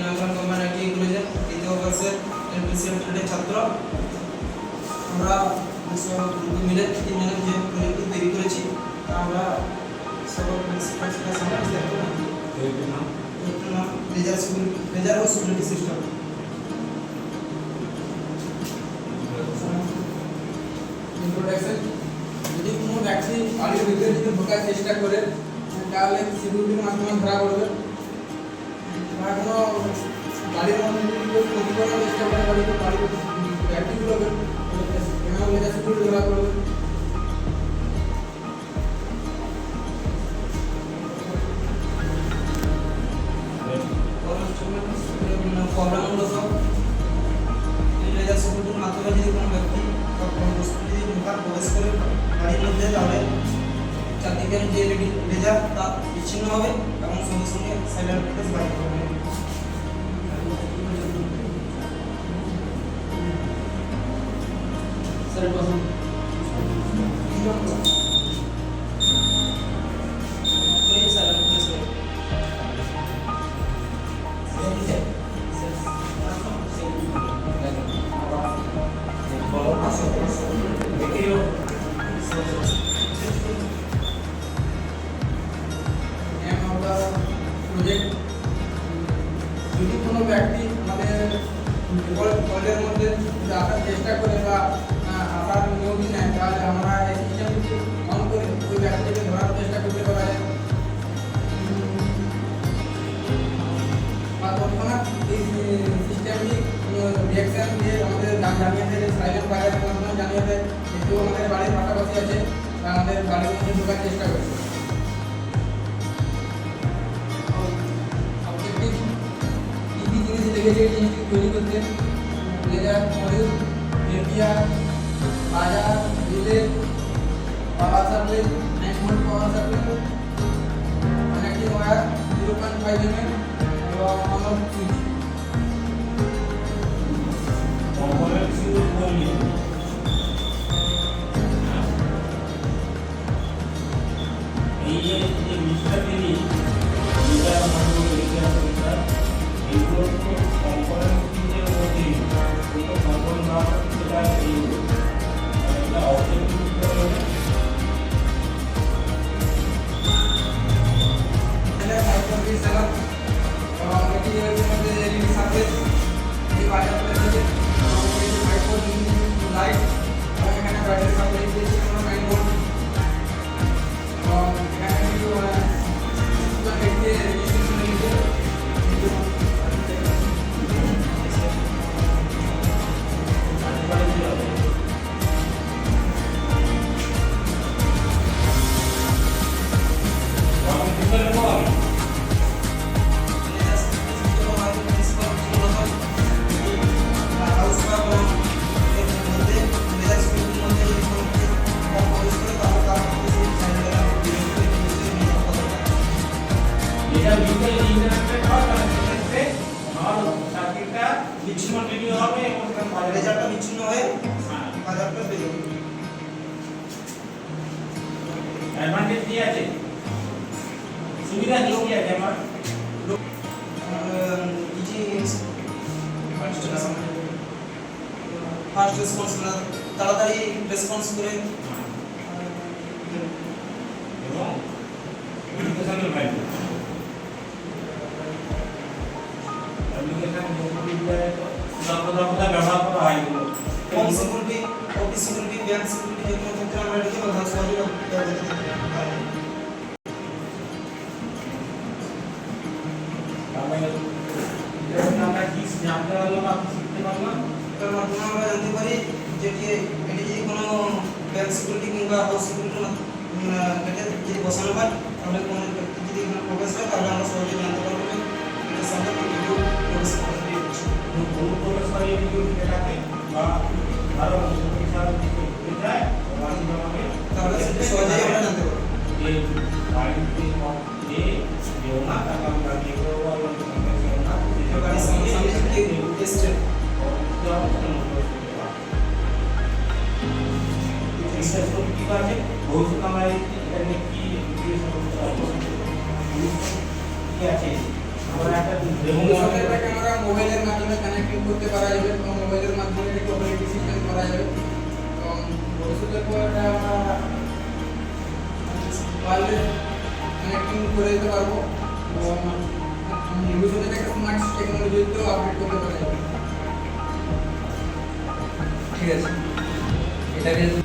Nayagram combined ITI কলেজের দ্বিতীয় বর্ষের এলপিসিএল ট্রেডের ছাত্র। আমরা মিলে তিনজনের যে প্রজেক্টটি তৈরি করেছি তা আমরা সকল প্রিন্সিপালের সামনে শেয়ার করব। এর নাম লেজার ও সিকিউরিটি সিস্টেম। ইন্ট্রোডাকশন। যদি কোনো ব্যক্তি বাড়ির ভিতরে যদি ঢোকার চেষ্টা করে তাহলে সিকিউরিটির মাধ্যমে ধরা পড়বে। বা কোনো বাড়ির মধ্যে যদি কেউ ক্ষতি করার চেষ্টা করে বাড়ির ব্যক্তিগুলোকে এমন সিকিউরিটি ধরা পড়বে। প্রবলেমগুলো লেজার সিকিউরিটির মাধ্যমে যদি কোনো ব্যক্তি প্রবেশ করে বাড়ির মধ্যে তাহলে চারদিকের যে লেজার তা বিচ্ছিন্ন হবে এবং সঙ্গে সঙ্গে সাইলেন্ট প্রোটেক্ট বাইরে হবে। স্যার প্রথম প্রজেক্ট। যদি কোনো ব্যক্তি আমাদের কলেজের মধ্যে আসার চেষ্টা করে বা আসার নিয়োগই নেয় তাহলে আমরা এই সিস্টেমটি অন করে ওই ব্যক্তিকে ধরার চেষ্টা করতে পারা যায়। বা তৎক্ষণাৎ এই সিস্টেমটি রিঅ্যাকশন দিয়ে আমাদের জানিয়ে দেয়, সাইলেন্ট ফায়ারের মাধ্যমে জানিয়ে দেয় যে কেউ আমাদের বাড়ির পাশাপাশি আছে বা আমাদের বাড়ির মধ্যে ঢোকার চেষ্টা করছে। লেগেছে জিনিসটি তৈরি করতে লেজার মডিউল, এপিআর, buzzer, relay, power supply, 9 volt power supply, connecting wire 0.5 mm এবং on off switch. Components use করলে এই যে মিক্সচার তৈরি এটা আমাদের লেজার মিক্সচার এইগুলো কম্পোনেন্টের মধ্যে দুটো কম্পোনেন্ট না সেটা এই এটা অবজেক্ট হবে। এটা সাইকেল চালান এবং এটি এর মধ্যে এলইডি সার্কিট, এই বাজার রয়েছে এবং এই যে মাইক্রো লাইট এবং এখানে ব্যাটারি সাপ্লাই দিয়েছে 9 ভোল্ট এবং এখানে কিছু এটি রেজিস্ট্রেশন লিখে লেজারটা বিচ্ছিন্ন হয়ে বাজারটা বেরিয়ে যাবে। অ্যাডভান্টেজ কি আছে, সুবিধা কি আছে আমার ইজি ফাস্ট রেসপন্স তাড়াতাড়ি রেসপন্স করে এবং এডুকেশনাল ভ্যালু ব্যবহার করা হয় home security, office security, bank security যে কোনো ক্ষেত্রে আমরা এটাকে ব্যবহার সহজে ব্যবহার করতে পারি। আমরা কি জানতে পারলাম বা শিখতে পারলাম, এটার মাধ্যমে আমরা জানতে পারি যে এটি যদি কোনো ব্যাংক সিকিউরিটি কিংবা হাউস সিকিউরিটি যদি বসানো হয় তাহলে কোনো ব্যক্তি যদি এখানে প্রবেশ হয় তাহলে আমরা সহজে জানতে পারবো যে এটার সাথে কেউ প্রবেশ করতে দিচ্ছে। অনুপ্রবেশ করে এটাকে বা আরো যায় তাহলে সেটা সহজেই আমরা জানতে পারবো। এই বাড়িতে যে না টাকা আমরা দিয়ে দেবো আর গাড়ির সামনে কেউ এসছে কি আছে ভবিষ্যৎ আমরা কি আছে আমরা একটা ডেমো ভবিষ্যতে আমরা মোবাইলের মাধ্যমে কানেক্টিং করতে পারা যাবে এবং মোবাইলের মাধ্যমে এটাকে অপারেটিং সিস্টেম করা যাবে এবং ভবিষ্যতের পর এটা আমরা ওয়্যারলেস কানেক্টিং করে দিতে পারবো এবং ভবিষ্যতে এটাকে স্মার্ট টেকনোলজিতেও আপডেট করতে পারা যাবে। ঠিক আছে, এটাকে